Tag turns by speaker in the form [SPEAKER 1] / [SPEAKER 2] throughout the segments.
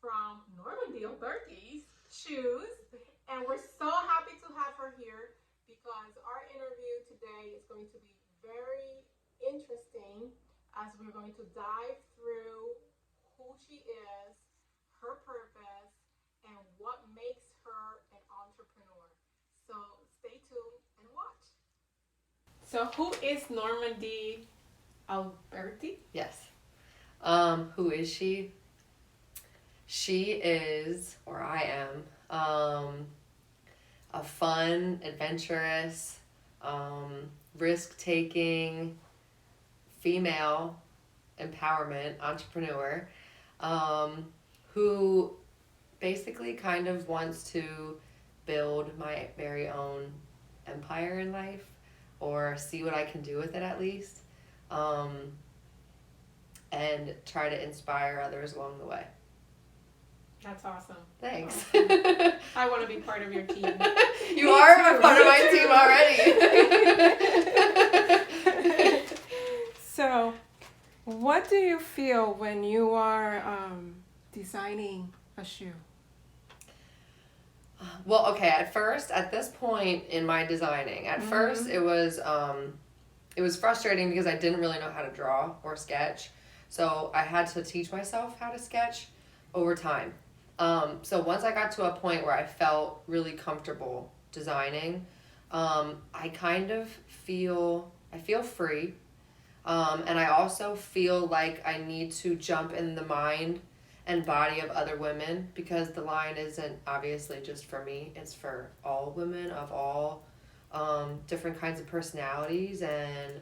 [SPEAKER 1] from Normandy Alberti's shoes. And we're so happy to have her here because our interview today is going to be very interesting as we're going to dive through who she is, her purpose, and what makes her an entrepreneur. So stay tuned and watch. So who is Normandy Alberti?
[SPEAKER 2] Yes. Who is she? She is, or I am, a fun, adventurous, risk-taking, female empowerment entrepreneur, who basically kind of wants to build my very own empire in life, or see what I can do with it at least, and try to inspire others along the way.
[SPEAKER 1] That's awesome.
[SPEAKER 2] Thanks.
[SPEAKER 1] Awesome. I want to be part of your team.
[SPEAKER 2] You are a part of my team already.
[SPEAKER 3] So, what do you feel when you are designing a shoe?
[SPEAKER 2] Well, okay, at this point in my designing, first it was frustrating because I didn't really know how to draw or sketch. So I had to teach myself how to sketch over time. So once I got to a point where I felt really comfortable designing, I kind of feel free. And I also feel like I need to jump in the mind and body of other women, because the line isn't obviously just for me, it's for all women of all different kinds of personalities and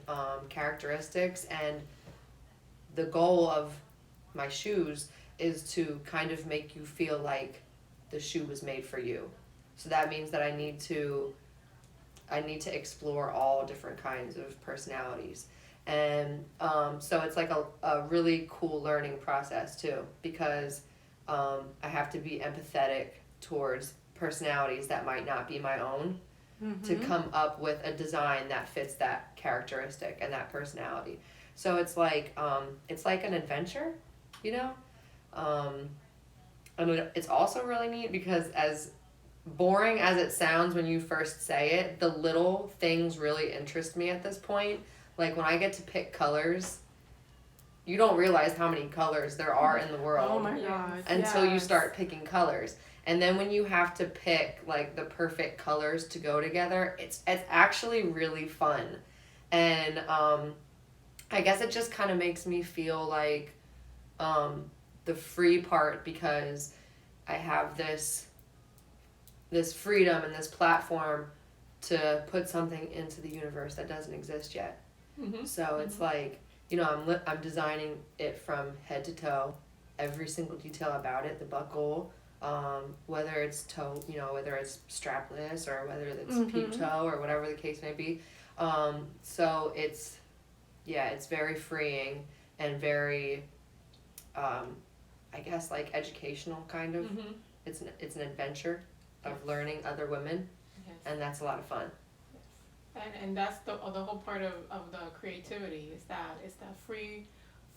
[SPEAKER 2] characteristics. And the goal of my shoes is to kind of make you feel like the shoe was made for you. So that means that I need to explore all different kinds of personalities. And so it's like a really cool learning process too, because I have to be empathetic towards personalities that might not be my own, to come up with a design that fits that characteristic and that personality. So it's like an adventure, you know? And it's also really neat because, as boring as it sounds when you first say it, the little things really interest me at this point. Like when I get to pick colors, you don't realize how many colors there are in the world.
[SPEAKER 3] Oh my gosh.
[SPEAKER 2] Until you start picking colors. And then when you have to pick like the perfect colors to go together, it's actually really fun. And I guess it just kind of makes me feel like the free part, because I have this freedom and this platform to put something into the universe that doesn't exist yet. So it's like, you know, I'm designing it from head to toe, every single detail about it, the buckle, whether it's toe, you know, whether it's strapless or whether it's peep toe or whatever the case may be. So it's very freeing and very, I guess, like educational kind of. It's an adventure of learning other women, and that's a lot of fun.
[SPEAKER 1] And that's the whole part of the creativity is that free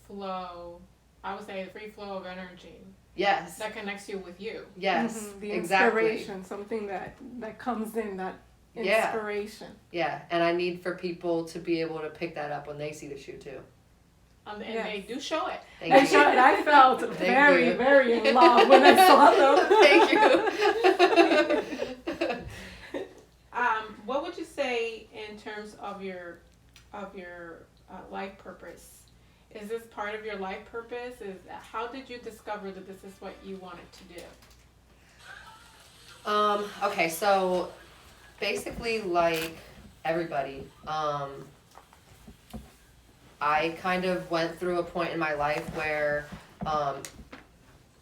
[SPEAKER 1] flow. I would say the free flow of energy.
[SPEAKER 2] Yes.
[SPEAKER 1] That connects you with you.
[SPEAKER 2] Yes.
[SPEAKER 3] The
[SPEAKER 2] exactly.
[SPEAKER 3] inspiration, something that comes in, that inspiration.
[SPEAKER 2] Yeah, and I need for people to be able to pick that up when they see the shoe too.
[SPEAKER 1] And they do show it.
[SPEAKER 3] They show it. I felt very, very in love when I saw them.
[SPEAKER 2] Thank you.
[SPEAKER 1] What would you say in terms of your life purpose? Is this part of your life purpose? How did you discover that this is what you wanted to do?
[SPEAKER 2] Okay, so basically, like everybody, I kind of went through a point in my life where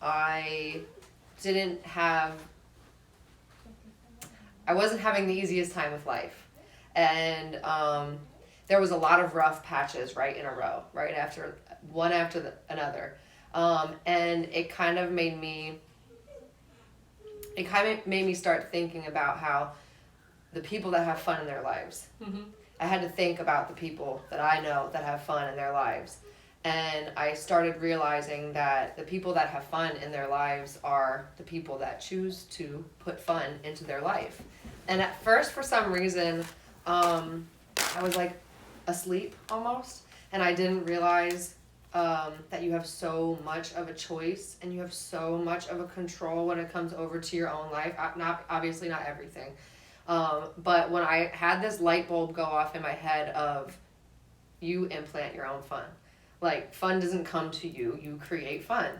[SPEAKER 2] I wasn't having the easiest time with life. And there was a lot of rough patches right in a row, right after another. And it kind of made me start thinking about how the people that have fun in their lives. I had to think about the people that I know that have fun in their lives. And I started realizing that the people that have fun in their lives are the people that choose to put fun into their life. And at first, for some reason, I was like asleep almost, and I didn't realize that you have so much of a choice and you have so much of a control when it comes over to your own life. Not obviously not everything, but when I had this light bulb go off in my head of you implant your own fun. Like, fun doesn't come to you, you create fun.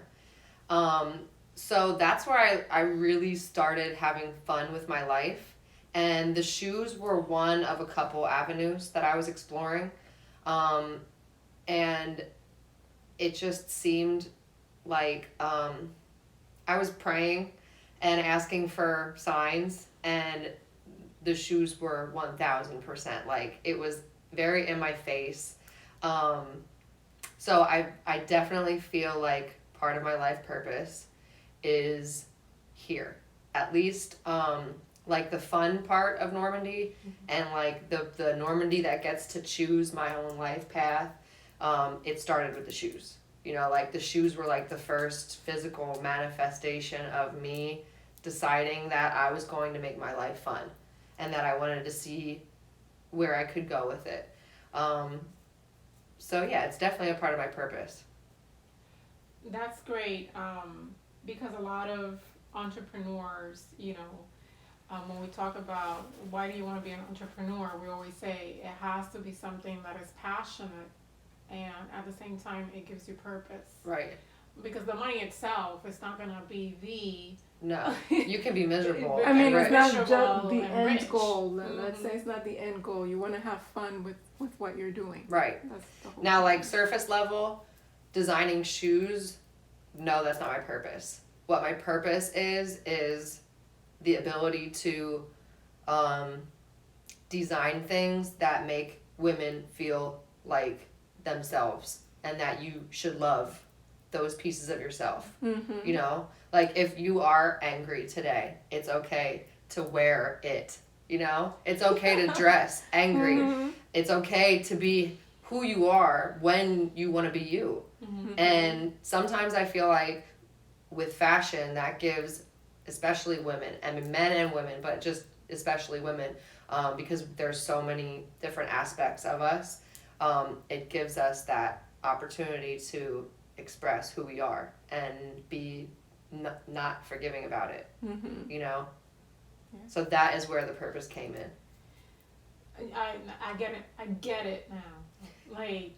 [SPEAKER 2] So that's where I really started having fun with my life. And the shoes were one of a couple avenues that I was exploring. And it just seemed like I was praying and asking for signs, and the shoes were 1000%. Like, it was very in my face. So I definitely feel like part of my life purpose is here. At least like the fun part of Normandy, and like the Normandy that gets to choose my own life path. It started with the shoes. You know, like the shoes were like the first physical manifestation of me deciding that I was going to make my life fun and that I wanted to see where I could go with it. So yeah, it's definitely a part of my purpose.
[SPEAKER 1] That's great, because a lot of entrepreneurs, you know, when we talk about why do you want to be an entrepreneur, we always say it has to be something that is passionate, and at the same time it gives you purpose.
[SPEAKER 2] Right.
[SPEAKER 1] Because the money itself is not going to be
[SPEAKER 2] No, you can be miserable.
[SPEAKER 3] I mean,
[SPEAKER 2] and
[SPEAKER 3] it's
[SPEAKER 2] rich.
[SPEAKER 3] not just
[SPEAKER 1] Miserable
[SPEAKER 3] the
[SPEAKER 1] and
[SPEAKER 3] end
[SPEAKER 1] rich.
[SPEAKER 3] goal. Let's say it's not the end goal. You want to have fun with what you're doing.
[SPEAKER 2] Right.
[SPEAKER 3] That's the whole
[SPEAKER 2] Now,
[SPEAKER 3] thing.
[SPEAKER 2] like surface level, designing shoes, no, that's not my purpose. What my purpose is the ability to design things that make women feel like themselves and that you should love those pieces of yourself.
[SPEAKER 3] Mm-hmm.
[SPEAKER 2] You know, like if you are angry today, it's okay to wear it. You know, it's okay to dress angry.
[SPEAKER 3] Mm-hmm.
[SPEAKER 2] It's okay to be who you are when you want to be you.
[SPEAKER 1] Mm-hmm.
[SPEAKER 2] And sometimes I feel like with fashion, that gives especially women, I mean men and women, but just especially women, because there's so many different aspects of us, it gives us that opportunity to express who we are and be not forgiving about it,
[SPEAKER 3] Mm-hmm.
[SPEAKER 2] you know?
[SPEAKER 3] Yeah.
[SPEAKER 2] So that is where the purpose came in.
[SPEAKER 1] I get it now. Like,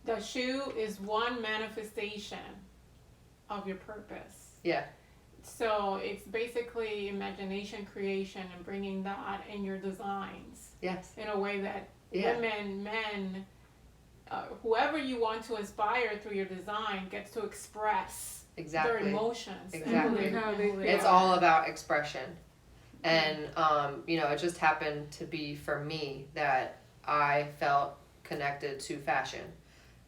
[SPEAKER 1] the shoe is one manifestation of your purpose.
[SPEAKER 2] Yeah.
[SPEAKER 1] So it's basically imagination creation and bringing that in your designs
[SPEAKER 2] Yes.
[SPEAKER 1] in a way that
[SPEAKER 2] Yeah.
[SPEAKER 1] women, men, whoever you want to inspire through your design gets to express their
[SPEAKER 2] Exactly.
[SPEAKER 1] emotions.
[SPEAKER 2] Exactly.
[SPEAKER 1] And who they
[SPEAKER 2] It's
[SPEAKER 1] are.
[SPEAKER 2] all about expression. And, you know, it just happened to be for me that I felt connected to fashion.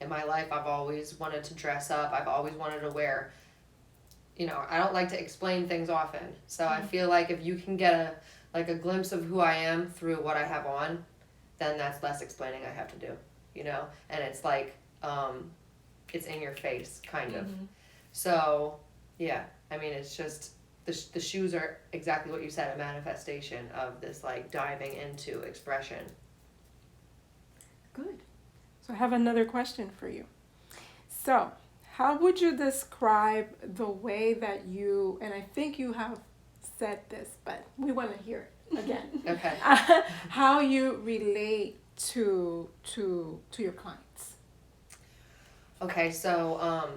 [SPEAKER 2] In my life, I've always wanted to dress up. I've always wanted to wear, you know, I don't like to explain things often. So I feel like if you can get a glimpse of who I am through what I have on, then that's less explaining I have to do, you know? And it's like, it's in your face, kind of.
[SPEAKER 1] Mhm.
[SPEAKER 2] So, yeah, I mean, it's just, the shoes are exactly what you said, a manifestation of this, like, diving into expression.
[SPEAKER 3] Good. So I have another question for you. So, how would you describe the way that you, and I think you have said this, but we want to hear it again.
[SPEAKER 2] Okay.
[SPEAKER 3] How you relate to your clients?
[SPEAKER 2] Okay, so,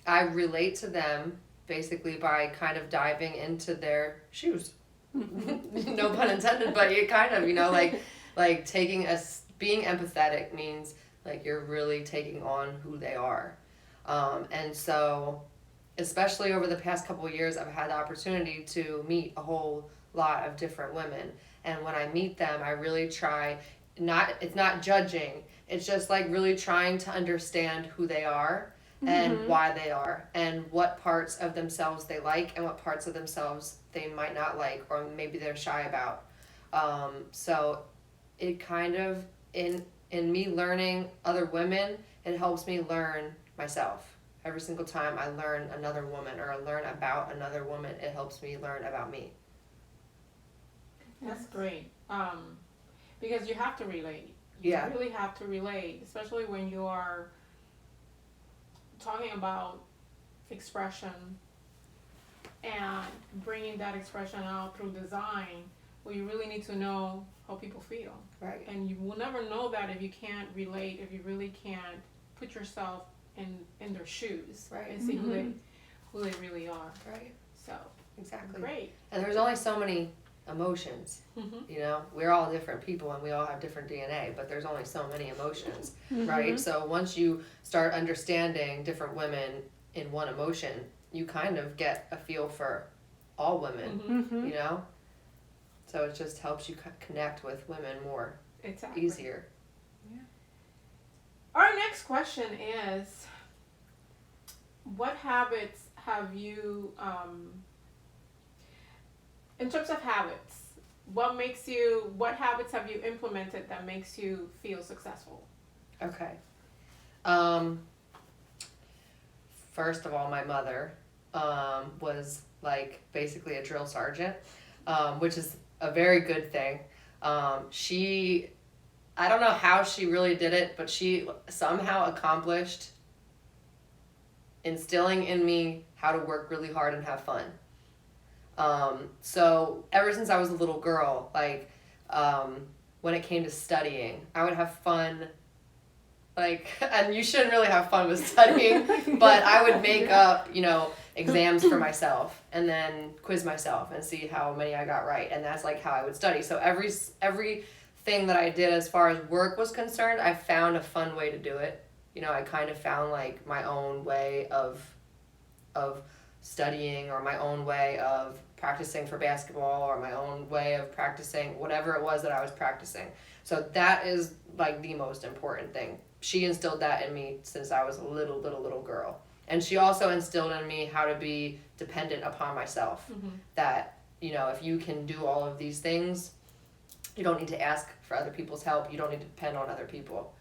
[SPEAKER 2] I relate to them basically by kind of diving into their shoes. No pun intended, but you kind of, you know, like taking being empathetic means like you're really taking on who they are. And so, especially over the past couple of years, I've had the opportunity to meet a whole lot of different women. And when I meet them, I really try, it's not judging, it's just like really trying to understand who they are and why they are and what parts of themselves they like and what parts of themselves they might not like or maybe they're shy about. So it kind of, in me learning other women, it helps me learn myself. Every single time I learn another woman or I learn about another woman, it helps me learn about me.
[SPEAKER 4] That's great. Because you have to relate. You really have to relate, especially when you are talking about expression and bringing that expression out through design. Well, you really need to know how people feel.
[SPEAKER 2] Right.
[SPEAKER 4] And you will never know that if you can't relate, if you really can't put yourself in their shoes,
[SPEAKER 2] Right.
[SPEAKER 4] and see who they really are.
[SPEAKER 2] Right.
[SPEAKER 4] So
[SPEAKER 2] Exactly.
[SPEAKER 4] great.
[SPEAKER 2] And there's only so many emotions. You know, we're all different people and we all have different DNA, but there's only so many emotions, right? So once you start understanding different women in one emotion, you kind of get a feel for all women, you know? So it just helps you connect with women more easier.
[SPEAKER 4] Yeah. Our next question is, what habits have you, in terms of habits, what habits have you implemented that makes you feel successful?
[SPEAKER 2] Okay. First of all, my mother was like basically a drill sergeant, which is a very good thing. I don't know how she really did it, but she somehow accomplished instilling in me how to work really hard and have fun. So ever since I was a little girl, like, when it came to studying, I would have fun, like, and you shouldn't really have fun with studying, but I would make up, you know, exams for myself and then quiz myself and see how many I got right. And that's like how I would study. So everything that I did as far as work was concerned, I found a fun way to do it. You know, I kind of found like my own way of studying, or my own way of practicing for basketball, or my own way of practicing whatever it was that I was practicing. So that is like the most important thing. She instilled that in me since I was a little girl. And she also instilled in me how to be dependent upon myself. That, you know, if you can do all of these things, you don't need to ask for other people's help. You don't need to depend on other people.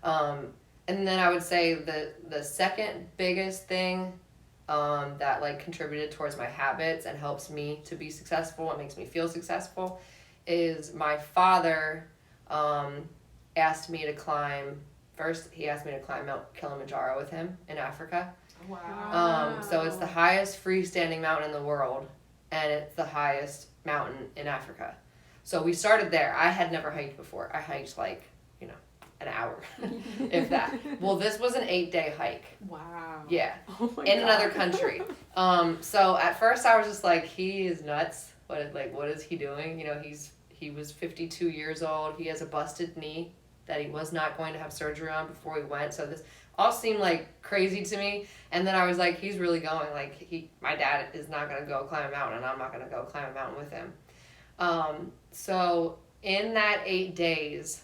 [SPEAKER 2] And then I would say the second biggest thing that like contributed towards my habits and helps me to be successful and makes me feel successful is my father asked me to climb. First, he asked me to climb Mount Kilimanjaro with him in Africa.
[SPEAKER 4] Wow.
[SPEAKER 2] So it's the highest freestanding mountain in the world, and it's the highest mountain in Africa. So we started there. I had never hiked before. I hiked like, you know, an hour, if that. Well, this was an 8-day hike.
[SPEAKER 4] Wow.
[SPEAKER 2] Yeah.
[SPEAKER 3] Oh my
[SPEAKER 2] In
[SPEAKER 3] God.
[SPEAKER 2] another country. So at first I was just like, he is nuts. What is he doing? You know, he was 52 years old. He has a busted knee that he was not going to have surgery on before he went. So this all seemed like crazy to me. And then I was like, he's really going. Like, my dad is not going to go climb a mountain, and I'm not going to go climb a mountain with him. So in that 8 days,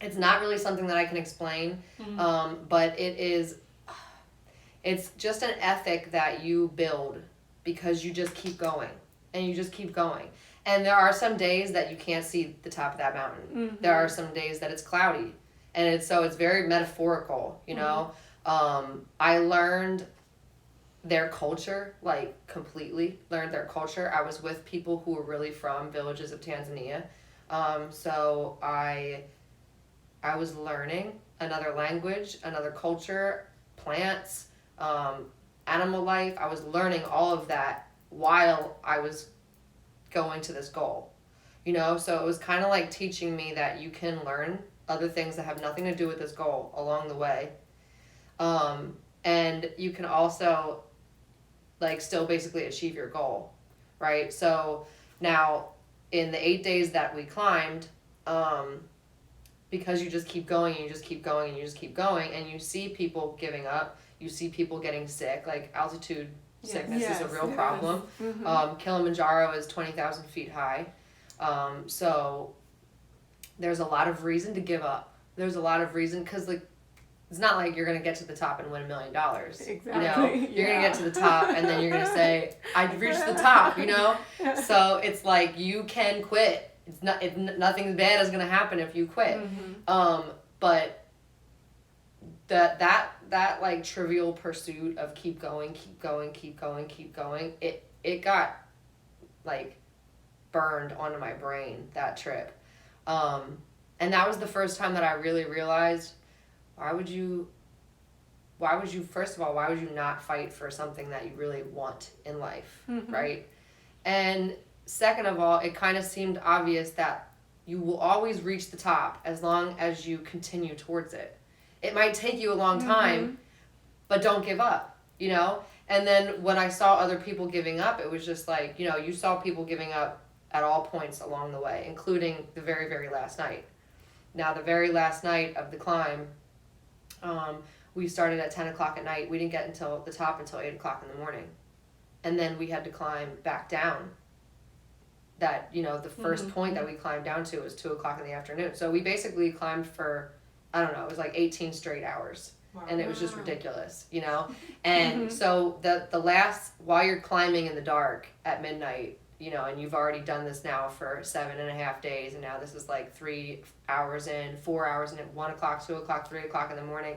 [SPEAKER 2] it's not really something that I can explain, but it's just an ethic that you build because you just keep going and you just keep going. And there are some days that you can't see the top of that mountain. There are some days that it's cloudy, and it's very metaphorical, you know. I learned their culture, like completely learned their culture. I was with people who were really from villages of Tanzania. So I was learning another language, another culture, plants, animal life. I was learning all of that while I was going to this goal, you know. So it was kind of like teaching me that you can learn other things that have nothing to do with this goal along the way, and you can also like still basically achieve your goal, right? So now in the 8 days that we climbed, because you just keep going and you just keep going and you just keep going, and you see people giving up, you see people getting sick, like altitude sickness is a real problem. Kilimanjaro is 20,000 feet high. So there's a lot of reason to give up. There's a lot of reason, because like, it's not like you're going to get to the top and win $1 million.
[SPEAKER 3] Exactly.
[SPEAKER 2] You know, you're going to get to the top and then you're going to say, I reached the top, you know? So it's like, you can quit nothing bad is gonna happen if you quit. But that like trivial pursuit of keep going, it got like burned onto my brain that trip. And that was the first time that I really realized, why would you first of all, why would you not fight for something that you really want in life, right? And second of all, it kind of seemed obvious that you will always reach the top as long as you continue towards it. It might take you a long time, but don't give up, you know? And then when I saw other people giving up, it was just like, you know, you saw people giving up at all points along the way, including the very, very last night. Now, the very last night of the climb, we started at 10 o'clock at night. We didn't get until the top until 8 o'clock in the morning. And then we had to climb back down. That, you know, the first point that we climbed down to was 2 o'clock in the afternoon. So we basically climbed for, I don't know, it was like 18 straight hours. Wow. And it was just ridiculous, you know? And so the last, while you're climbing in the dark at midnight, you know, and you've already done this now for 7.5 days, and now this is like 3 hours in, 4 hours in, 1 o'clock, 2 o'clock, 3 o'clock in the morning,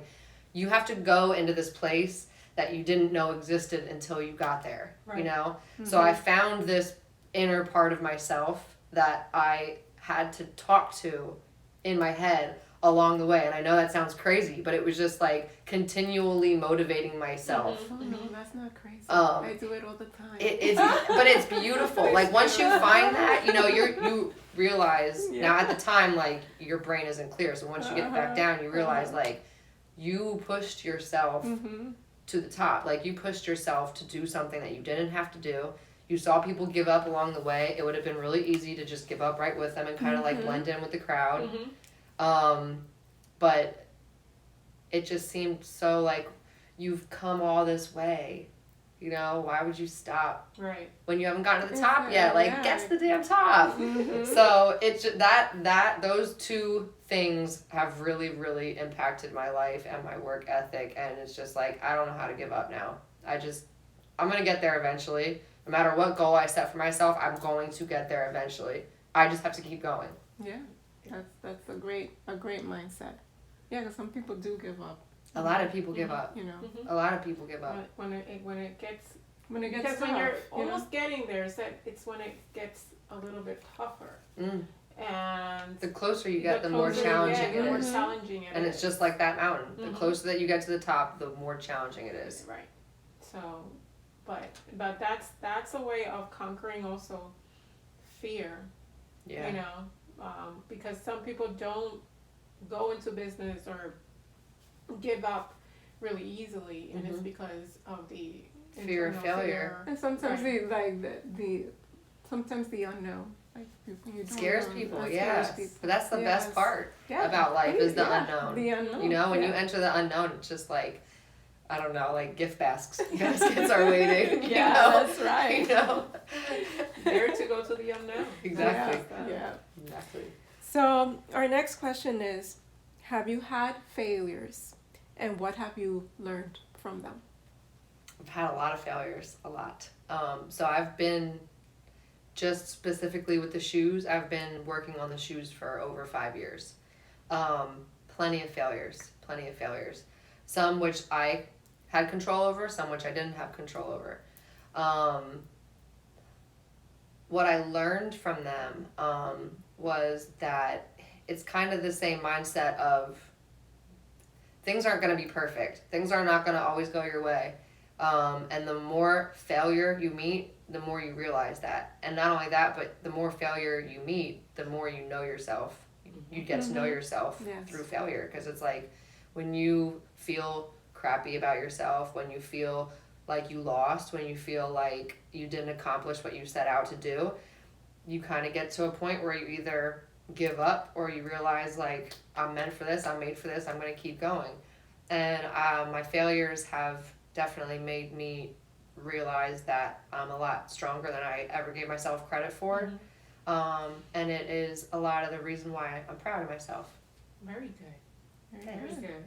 [SPEAKER 2] you have to go into this place that you didn't know existed until you got there, you know? So I found this inner part of myself that I had to talk to in my head along the way. And I know that sounds crazy, but it was just like continually motivating myself.
[SPEAKER 3] Oh no, that's not crazy. I do it all the time.
[SPEAKER 2] But it's beautiful. Like once you find that, you know, you realize now at the time, like your brain isn't clear. So once you get back down, you realize like you pushed yourself to the top. Like you pushed yourself to do something that you didn't have to do. You saw people give up along the way. It would have been really easy to just give up right with them and kind of like blend in with the crowd. But it just seemed so like you've come all this way. You know, why would you stop?
[SPEAKER 4] Right.
[SPEAKER 2] When you haven't gotten to the top yet. Like, get to the damn top. So it's just, those two things have really, really impacted my life and my work ethic. And it's just like, I don't know how to give up now. I'm going to get there eventually. No matter what goal I set for myself, I'm going to get there eventually. I just have to keep going.
[SPEAKER 3] Yeah, that's a great mindset. Yeah, because some people do give up.
[SPEAKER 2] A lot of people give up.
[SPEAKER 3] You know,
[SPEAKER 2] a lot of people give up.
[SPEAKER 4] When it gets
[SPEAKER 3] because
[SPEAKER 4] when you're almost getting there, it's when it gets a little bit tougher. And
[SPEAKER 2] the closer you get, the more challenging it is. And it's just like that mountain. The closer that you get to the top, the more challenging it is.
[SPEAKER 4] Right. So, but that's a way of conquering also fear.
[SPEAKER 2] Yeah.
[SPEAKER 4] You know, because some people don't go into business or give up really easily, and it's because of the
[SPEAKER 2] fear of failure.
[SPEAKER 3] And sometimes sometimes the unknown. Like you don't
[SPEAKER 2] scares
[SPEAKER 3] know.
[SPEAKER 2] people,
[SPEAKER 3] That
[SPEAKER 2] yeah.
[SPEAKER 3] scares people.
[SPEAKER 2] But that's the best part
[SPEAKER 3] Yeah.
[SPEAKER 2] about life is the unknown.
[SPEAKER 3] The unknown.
[SPEAKER 2] You know, when you enter the unknown, it's just like, I don't know, like gift baskets are waiting. You know?
[SPEAKER 3] That's right.
[SPEAKER 2] You know?
[SPEAKER 4] Dare to go to the unknown.
[SPEAKER 2] Exactly.
[SPEAKER 3] Yeah.
[SPEAKER 2] Exactly.
[SPEAKER 3] So our next question is, have you had failures, and what have you learned from them?
[SPEAKER 2] I've had a lot of failures, a lot. So I've been, just specifically with the shoes, I've been working on the shoes for over 5 years. Plenty of failures. Some which I had control over, some which I didn't have control over. What I learned from them was that it's kind of the same mindset of things aren't going to be perfect. Things are not going to always go your way. And the more failure you meet, the more you realize that. And not only that, but the more failure you meet, the more you know yourself. You get to know yourself through failure. Because it's like when you feel crappy about yourself, when you feel like you lost, when you feel like you didn't accomplish what you set out to do, you kind of get to a point where you either give up or you realize like, I'm meant for this, I'm made for this, I'm going to keep going. And my failures have definitely made me realize that I'm a lot stronger than I ever gave myself credit for. And it is a lot of the reason why I'm proud of myself.
[SPEAKER 4] Very good. Very good.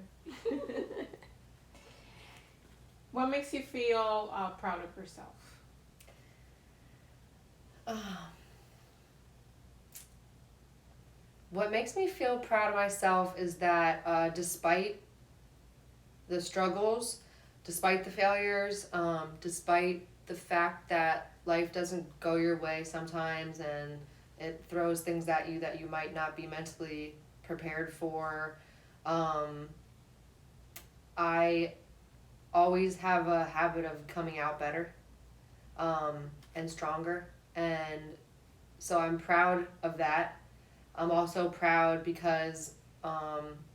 [SPEAKER 4] What makes you feel proud of yourself?
[SPEAKER 2] What makes me feel proud of myself is that despite the struggles, despite the failures, despite the fact that life doesn't go your way sometimes and it throws things at you that you might not be mentally prepared for, I always have a habit of coming out better and stronger. And so I'm proud of that. I'm also proud because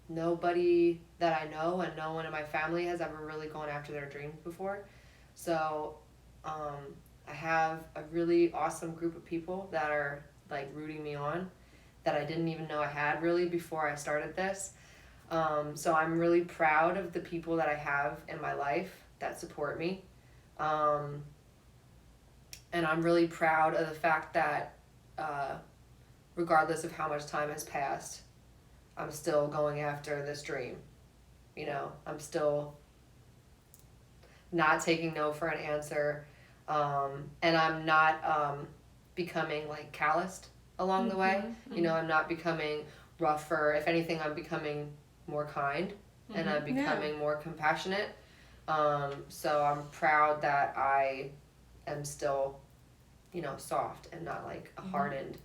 [SPEAKER 2] nobody that I know and no one in my family has ever really gone after their dreams before. So I have a really awesome group of people that are like rooting me on that I didn't even know I had really before I started this. So I'm really proud of the people that I have in my life that support me. And I'm really proud of the fact that regardless of how much time has passed, I'm still going after this dream. You know, I'm still not taking no for an answer. And I'm not becoming like calloused along the way. You know, I'm not becoming rougher. If anything, I'm becoming more kind and I'm becoming more compassionate. So I'm proud that I am still, you know, soft and not like a hardened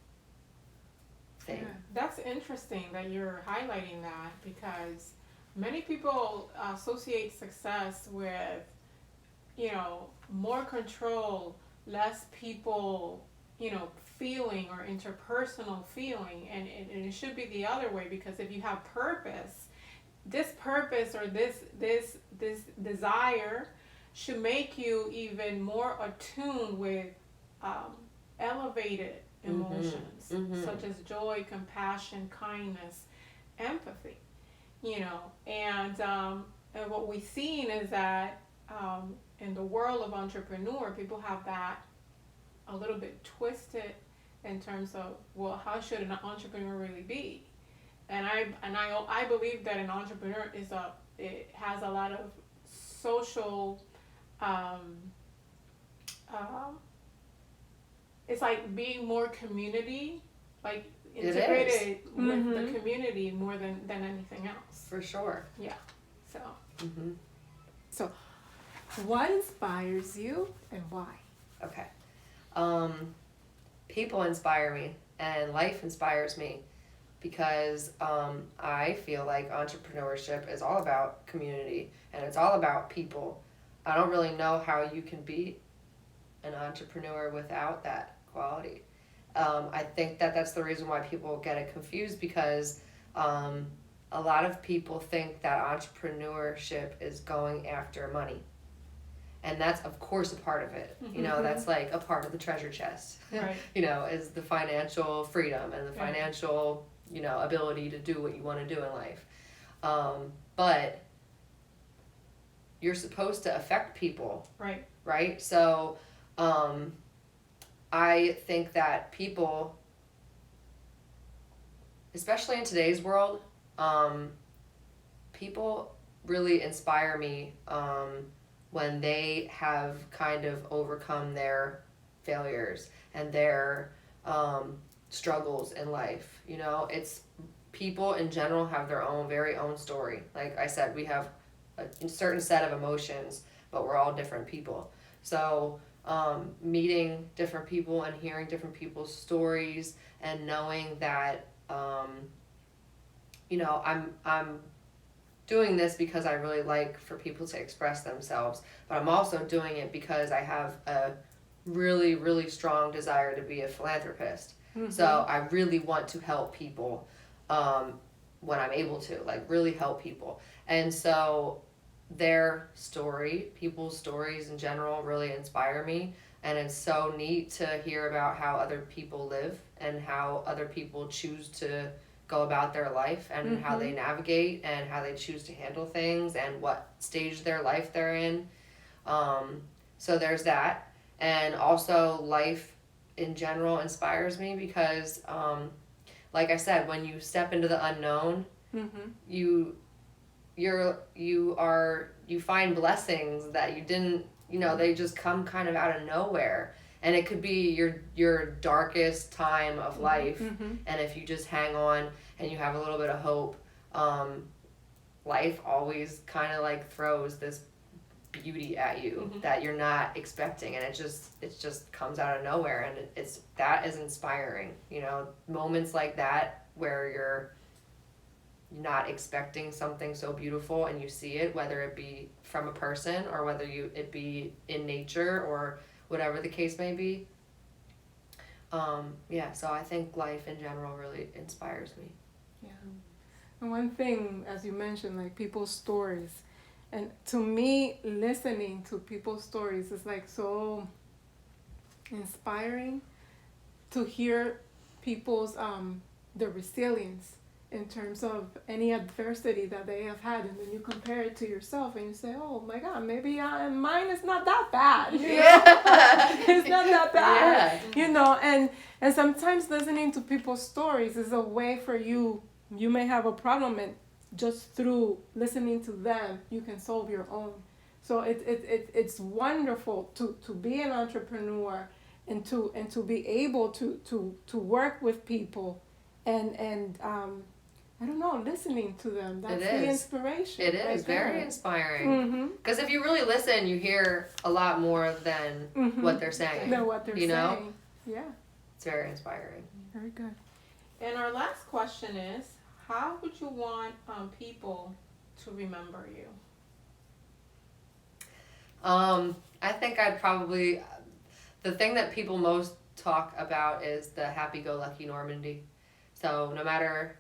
[SPEAKER 2] thing.
[SPEAKER 4] Yeah. That's interesting that you're highlighting that, because many people associate success with, you know, more control, less people, you know, feeling or interpersonal feeling, and it should be the other way, because if you have purpose, this purpose or this desire should make you even more attuned with elevated emotions such as joy, compassion, kindness, empathy, you know. And what we've seen is that in the world of entrepreneur, people have that a little bit twisted in terms of, well, how should an entrepreneur really be? And I believe that an entrepreneur it has a lot of social it's like being more community, like integrated with the community more than anything else.
[SPEAKER 2] For sure.
[SPEAKER 4] Yeah. So.
[SPEAKER 3] So, what inspires you and why?
[SPEAKER 2] Okay. People inspire me and life inspires me because I feel like entrepreneurship is all about community and it's all about people. I don't really know how you can be an entrepreneur without that quality. I think that that's the reason why people get it confused, because a lot of people think that entrepreneurship is going after money. And that's, of course, a part of it. You know, that's like a part of the treasure chest.
[SPEAKER 4] Right.
[SPEAKER 2] You know, is the financial freedom and the financial, you know, ability to do what you want to do in life. But you're supposed to affect people.
[SPEAKER 4] Right.
[SPEAKER 2] Right? So I think that people, especially in today's world, people really inspire me when they have kind of overcome their failures and their struggles in life. You know, it's people in general have their own very own story. Like I said, we have a certain set of emotions, but we're all different people. So meeting different people and hearing different people's stories and knowing that you know, I'm doing this because I really like for people to express themselves, but I'm also doing it because I have a really, really strong desire to be a philanthropist. So I really want to help people when I'm able to, like really help people. And so their story, people's stories in general really inspire me. And it's so neat to hear about how other people live and how other people choose to go about their life and how they navigate and how they choose to handle things and what stage of their life they're in. So there's that. And also life in general inspires me because, like I said, when you step into the unknown, you find blessings that you didn't, you know, they just come kind of out of nowhere. And it could be your darkest time of life. And if you just hang on and you have a little bit of hope, life always kind of like throws this beauty at you that you're not expecting, and it just comes out of nowhere, and that is inspiring. You know, moments like that where you're not expecting something so beautiful and you see it, whether it be from a person or whether it be in nature or whatever the case may be. So I think life in general really inspires me.
[SPEAKER 3] Yeah. And one thing, as you mentioned, like people's stories, and to me, listening to people's stories is like so inspiring to hear people's their resilience in terms of any adversity that they have had, and then you compare it to yourself and you say, oh my God, maybe mine is not that bad. You know? It's not that bad. Yeah. You know, and sometimes listening to people's stories is a way for you may have a problem, and just through listening to them you can solve your own. So it's wonderful to be an entrepreneur and to be able to work with people and I don't know, listening to them. That's the inspiration.
[SPEAKER 2] It is very inspiring. Because if you really listen, you hear a lot more than what they're saying.
[SPEAKER 3] Than what they're saying. Know? Yeah.
[SPEAKER 2] It's very inspiring.
[SPEAKER 3] Very good.
[SPEAKER 4] And our last question is, how would you want people to remember you?
[SPEAKER 2] I think I'd probably, the thing that people most talk about is the happy-go-lucky Normandy. So no matter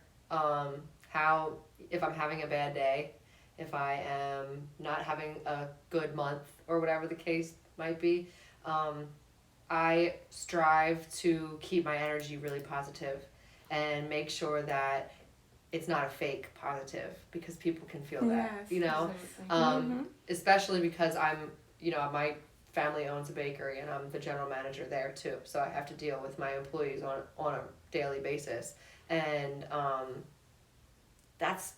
[SPEAKER 2] if I'm having a bad day, if I am not having a good month or whatever the case might be, I strive to keep my energy really positive and make sure that it's not a fake positive, because people can feel that, you know, especially because my family owns a bakery and I'm the general manager there too. So I have to deal with my employees on a daily basis. And that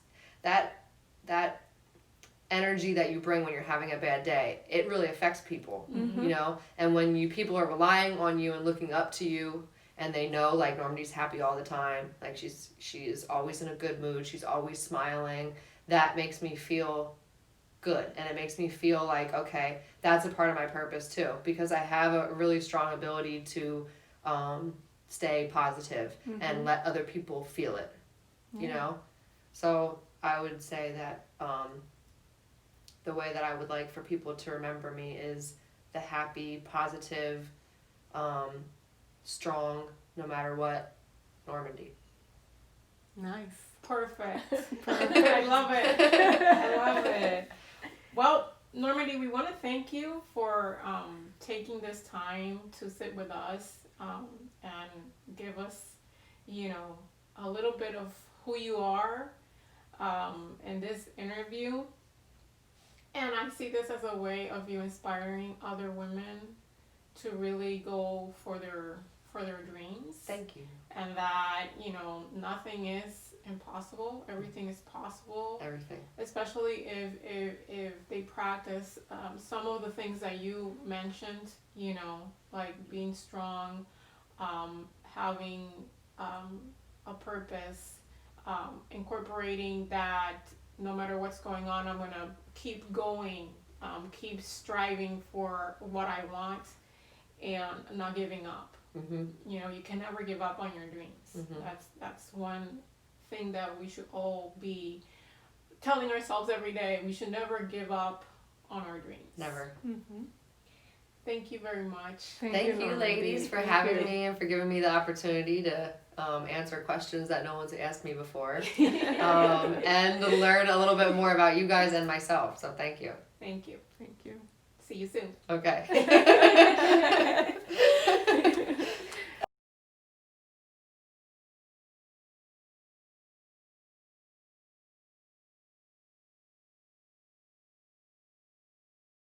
[SPEAKER 2] energy that you bring when you're having a bad day, it really affects people, you know. And when people are relying on you and looking up to you, and they know like Normandy's happy all the time, like she is always in a good mood, she's always smiling, that makes me feel good, and it makes me feel like, okay, that's a part of my purpose too, because I have a really strong ability to stay positive and let other people feel it, you know. So I would say that the way that I would like for people to remember me is the happy, positive, strong, no matter what, Normandy.
[SPEAKER 3] Nice.
[SPEAKER 4] Perfect. I love it. Well, Normandy, we want to thank you for taking this time to sit with us and give us, a little bit of who you are in this interview. And I see this as a way of you inspiring other women to really go for their dreams.
[SPEAKER 2] Thank you.
[SPEAKER 4] And that, nothing is impossible. Everything is possible.
[SPEAKER 2] Everything. Especially
[SPEAKER 4] if they practice some of the things that you mentioned, like being strong, having a purpose, incorporating that no matter what's going on, I'm going to keep going, keep striving for what I want and not giving up. You can never give up on your dreams. That's one thing that we should all be telling ourselves every day. We should never give up on our dreams.
[SPEAKER 2] Never.
[SPEAKER 4] Thank you very much.
[SPEAKER 2] Thank you, ladies, for having me and for giving me the opportunity to answer questions that no one's asked me before, and to learn a little bit more about you guys and myself. So thank you.
[SPEAKER 4] Thank you.
[SPEAKER 3] Thank you.
[SPEAKER 4] See you soon.
[SPEAKER 2] Okay.